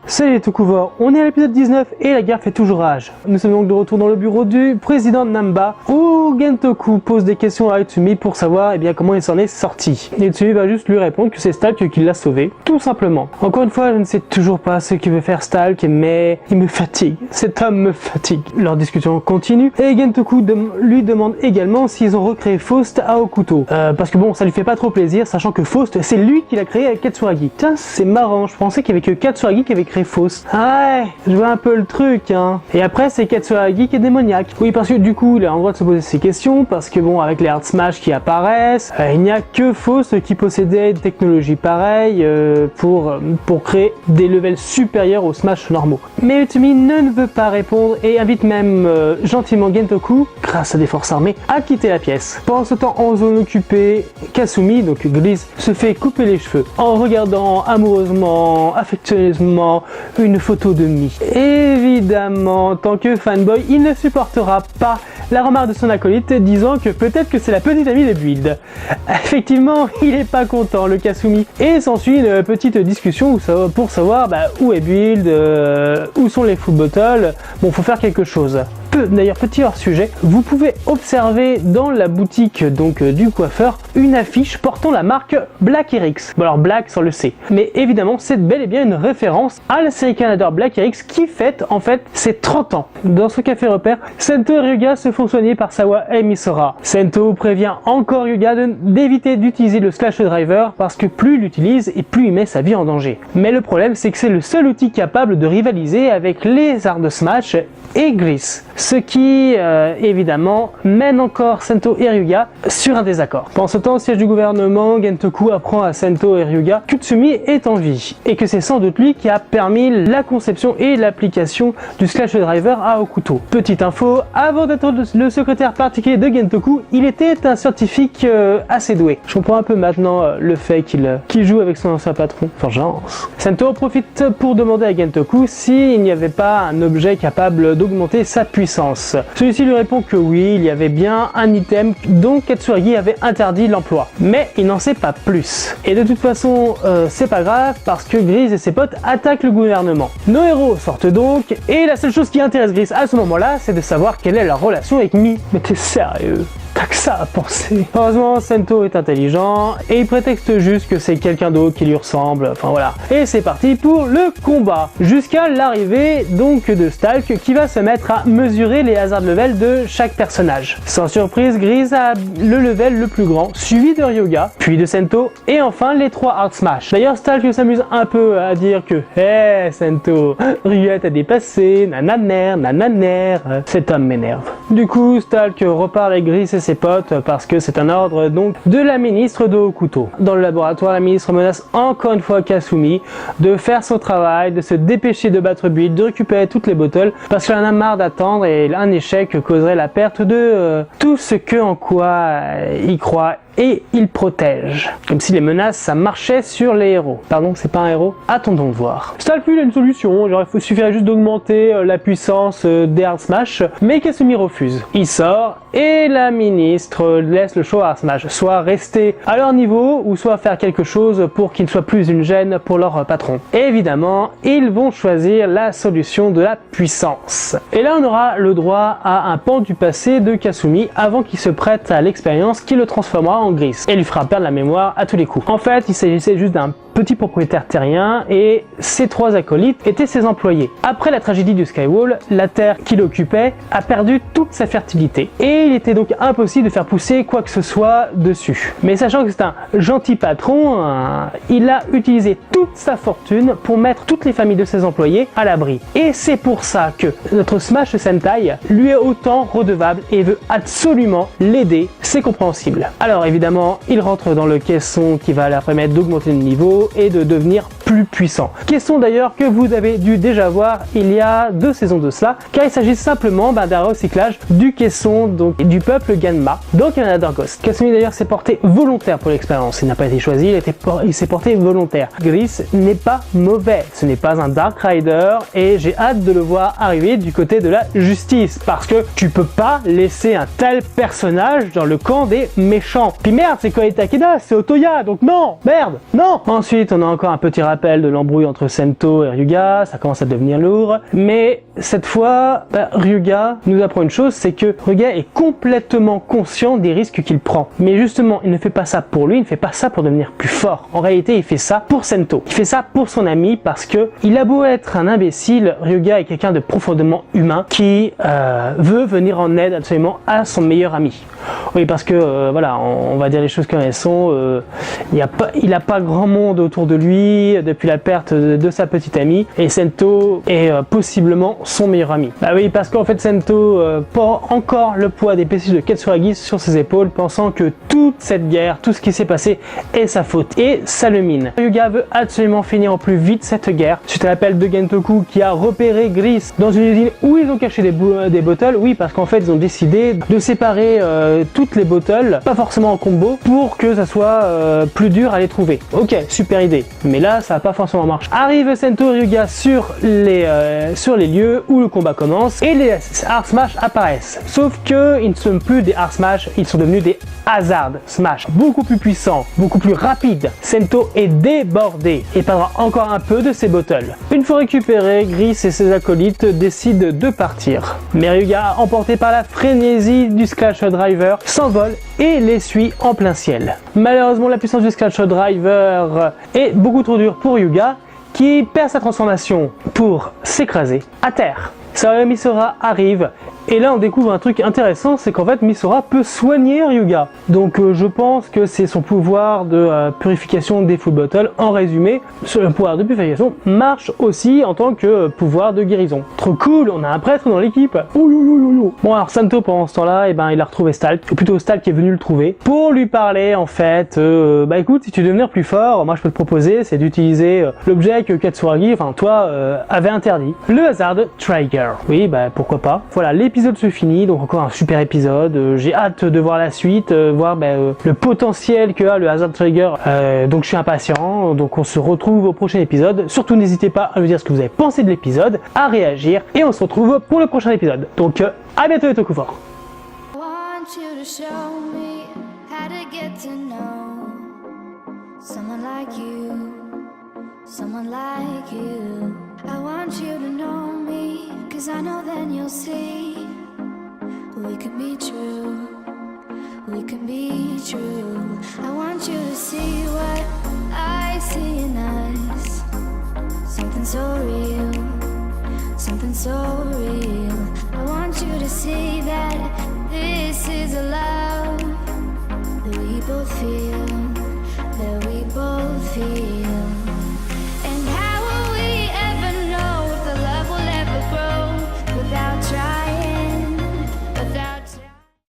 Salut Tokuva, on est à l'épisode 19 et la guerre fait toujours rage. Nous sommes donc de retour dans le bureau du président Namba où Gentoku pose des questions à Utsumi pour savoir comment il s'en est sorti. Et Utsumi va juste lui répondre que c'est Stalk qui l'a sauvé, tout simplement. Encore une fois, je ne sais toujours pas ce que veut faire Stalk, mais il me fatigue. Cet homme me fatigue. Leur discussion continue et Gentoku lui demande également s'ils ont recréé Faust à Okuto. Parce que bon, ça lui fait pas trop plaisir, sachant que Faust, c'est lui qui l'a créé avec Katsuragi. Tiens, c'est marrant, je pensais qu'il y avait que Katsuragi qui avait créé Faust. Ah ouais, je vois un peu le truc, hein. Et après, c'est Katsuragi qui est démoniaque. Oui, parce que du coup, il a le droit de se poser ces questions, parce que bon, avec les Hard Smash qui apparaissent, il n'y a que Faust qui possédait une technologie pareille pour créer des levels supérieurs aux Smash normaux. Mais Utsumi ne veut pas répondre et invite même gentiment Gentoku, grâce à des forces armées, à quitter la pièce. Pendant ce temps, en zone occupée, Kasumi, donc Grise, se fait couper les cheveux en regardant amoureusement, affectueusement une photo de Mi. Évidemment, en tant que fanboy, il ne supportera pas la remarque de son acolyte disant que peut-être que c'est la petite amie de Build. Effectivement, il est pas content, le Kasumi. Et s'ensuit une petite discussion pour savoir où est Build, où sont les food bottles. Bon, faut faire quelque chose. D'ailleurs, petit hors sujet, vous pouvez observer dans la boutique du coiffeur une affiche portant la marque Black RX. Bon alors Black sans le C. Mais évidemment, c'est bel et bien une référence à la série Canada Black RX qui fête en fait ses 30 ans. Dans ce café repère, Sento et Ryuga se font soigner par Sawa et Misora. Sento prévient encore Ryuga d'éviter d'utiliser le Slash Driver parce que plus il l'utilise et plus il met sa vie en danger. Mais le problème, c'est que c'est le seul outil capable de rivaliser avec les arts de Smash et Gris. Ce qui, évidemment, mène encore Sento et Ryuga sur un désaccord. Pendant ce temps, au siège du gouvernement, Gentoku apprend à Sento et Ryuga qu'Utsumi est en vie, et que c'est sans doute lui qui a permis la conception et l'application du Slash Driver à Okuto. Petite info, avant d'être le secrétaire particulier de Gentoku, il était un scientifique assez doué. Je comprends un peu maintenant le fait qu'il joue avec son ancien patron. Vengeance. Sento profite pour demander à Gentoku s'il n'y avait pas un objet capable d'augmenter sa puissance. Celui-ci lui répond que oui, il y avait bien un item dont Katsuragi avait interdit l'emploi. Mais il n'en sait pas plus. Et de toute façon, c'est pas grave parce que Grise et ses potes attaquent le gouvernement. Nos héros sortent donc et la seule chose qui intéresse Grise à ce moment-là, c'est de savoir quelle est leur relation avec Mi. Mais t'es sérieux? T'as que ça à penser. Heureusement, Sento est intelligent et il prétexte juste que c'est quelqu'un d'autre qui lui ressemble. Enfin voilà. Et c'est parti pour le combat. Jusqu'à l'arrivée donc de Stalk qui va se mettre à mesurer les hazard level de chaque personnage. Sans surprise, Grise a le level le plus grand, suivi de Ryuga, puis de Sento et enfin les 3 Hard Smash. D'ailleurs, Stalk s'amuse un peu à dire que hey Sento, Ryuga t'a dépassé, nananer. Cet homme m'énerve. Du coup, Stalk repart avec Grise et ses potes parce que c'est un ordre donc de la ministre de Okuto. Dans le laboratoire, la ministre menace encore une fois Kasumi de faire son travail, de se dépêcher de battre Build, de récupérer toutes les bottles parce qu'elle en a marre d'attendre et un échec causerait la perte de tout ce en quoi il croit et il protège. Comme si les menaces ça marchait sur les héros. Pardon, c'est pas un héros? Attendons de voir. Stalk il a une solution, genre il suffirait juste d'augmenter la puissance des Hard Smash, mais Kasumi refuse. Il sort et la ministre laisse le choix à Hard Smash, soit rester à leur niveau ou soit faire quelque chose pour qu'ils ne soient plus une gêne pour leur patron. Et évidemment, ils vont choisir la solution de la puissance. Et là on aura le droit à un pan du passé de Kasumi avant qu'il se prête à l'expérience qui le transformera en Gris et lui fera perdre la mémoire à tous les coups. En fait, il s'agissait juste d'un petit propriétaire terrien et ses 3 acolytes étaient ses employés. Après la tragédie du Skywall, la terre qu'il occupait a perdu toute sa fertilité et il était donc impossible de faire pousser quoi que ce soit dessus. Mais sachant que c'est un gentil patron, il a utilisé toute sa fortune pour mettre toutes les familles de ses employés à l'abri. Et c'est pour ça que notre Smash Sentai lui est autant redevable et veut absolument l'aider, c'est compréhensible. Alors évidemment, il rentre dans le caisson qui va leur permettre d'augmenter le niveau et de devenir plus puissant. Caisson d'ailleurs que vous avez dû déjà voir il y a 2 saisons de cela, car il s'agit simplement d'un recyclage du caisson donc du peuple Ganma dans Canada Ghost. Kasumi d'ailleurs s'est porté volontaire pour l'expérience, il n'a pas été choisi, il s'est porté volontaire. Gris n'est pas mauvais, ce n'est pas un Dark Rider et j'ai hâte de le voir arriver du côté de la justice parce que tu peux pas laisser un tel personnage dans le camp des méchants. Puis merde, c'est Koei Takeda, c'est Otoya, donc non, merde, non. Ensuite on a encore un petit rappel rappelle de l'embrouille entre Sento et Ryuga, ça commence à devenir lourd, mais cette fois, Ryuga nous apprend une chose, c'est que Ryuga est complètement conscient des risques qu'il prend. Mais justement, il ne fait pas ça pour lui, il ne fait pas ça pour devenir plus fort. En réalité, il fait ça pour Sento. Il fait ça pour son ami parce que il a beau être un imbécile, Ryuga est quelqu'un de profondément humain qui veut venir en aide absolument à son meilleur ami. Oui, parce que voilà, on va dire les choses comme elles sont. Il n'a pas grand monde autour de lui depuis la perte de sa petite amie, et Sento est possiblement son meilleur ami. Bah oui, parce qu'en fait Sento porte encore le poids des péchés de Katsuragi sur ses épaules, pensant que toute cette guerre, tout ce qui s'est passé est sa faute, et ça le mine. Ryuga veut absolument finir au plus vite cette guerre, suite à l'appel de Gentoku qui a repéré Gris dans une usine où ils ont caché des bottles. Oui, parce qu'en fait ils ont décidé de séparer toutes les bottles, pas forcément en combo, pour que ça soit plus dur à les trouver. Ok, super idée, mais là ça va pas forcément marcher. Arrive Sento et Ryuga sur les lieux où le combat commence, et les Hard Smash apparaissent. Sauf que ils ne sont plus des Hard Smash, ils sont devenus des Hazard Smash, beaucoup plus puissants, beaucoup plus rapides. Sento est débordé et perdra encore un peu de ses bottles. Une fois récupéré, Gris et ses acolytes décident de partir. Mais Ryuga, emporté par la frénésie du Sklash Driver, s'envole et les suit en plein ciel. Malheureusement, la puissance du Sklash Driver est beaucoup trop dure pour Ryuga, qui perd sa transformation pour s'écraser à terre. Misora arrive, et là on découvre un truc intéressant, c'est qu'en fait Misora peut soigner Ryuga. Donc je pense que c'est son pouvoir de purification des full bottles. En résumé, ce pouvoir de purification marche aussi en tant que pouvoir de guérison. Trop cool, on a un prêtre dans l'équipe. Bon, alors Sento pendant ce temps-là, il a retrouvé Stalk, ou plutôt Stalk qui est venu le trouver, pour lui parler en fait, bah écoute, si tu veux devenir plus fort, moi je peux te proposer, c'est d'utiliser l'objet que Katsuragi, enfin toi, avait interdit, le Hazard Trigger. Oui, bah pourquoi pas. Voilà, l'épisode se finit, donc encore un super épisode. J'ai hâte de voir la suite, voir le potentiel que a le Hazard Trigger. Donc je suis impatient, donc on se retrouve au prochain épisode. Surtout n'hésitez pas à me dire ce que vous avez pensé de l'épisode, à réagir, et on se retrouve pour le prochain épisode. Donc à bientôt les Tokufors. Someone like you. I want you to know me, 'cause I know then you'll see we can be true, we can be true. I want you to see what I see in us, something so real, something so real. I want you to see that this is a love that we both feel.